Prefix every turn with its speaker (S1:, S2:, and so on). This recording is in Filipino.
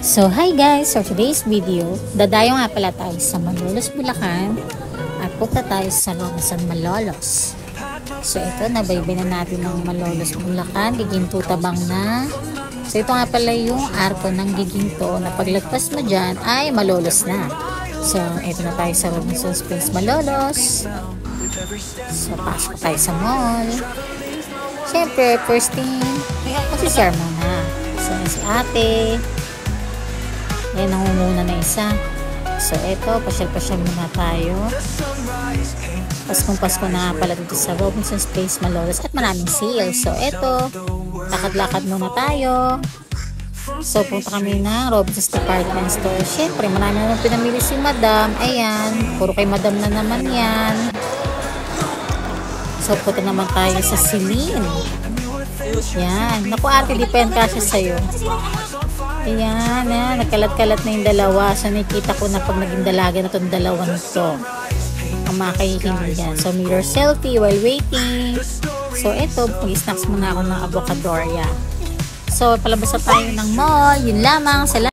S1: So hi guys, for today's video, dadayo nga pala tayo sa Malolos, Bulacan at punta tayo sa Robinson Malolos. So ito, nabaybay na natin ng Malolos, Bulacan, Giginto Tabang na. So ito nga pala yung arko ng Giginto na paglagpas mo dyan ay Malolos na. So ito na tayo sa Robinson Springs, Malolos. So pasok tayo sa mall. Siyempre, first thing, magsishare muna. So si ate, ayan, nangunguna na isa. So, eto, pasyal-pasyal muna tayo. Paskong-pasko na pala dito sa Robinson Springs, Malolos at maraming sale. So, eto, lakad-lakad muna tayo. So, punta kami ng Robinson's Department Store. Siyempre, marami naman pinamili si Madam. Ayan, puro kay Madam na naman yan. So, punta naman tayo sa Celine. Yan. Naku, ate, depend kasi sa'yo. Ayan, nagkalat-kalat na yung dalawa. So, nakikita ko na pag naging dalaga na itong dalawang ito, ang makahihindi yan. So, mirror selfie while waiting. So, ito, mag-snacks muna ako ng Avocadoria. So, palabas na tayo ng mall. Yun lamang. Salamat.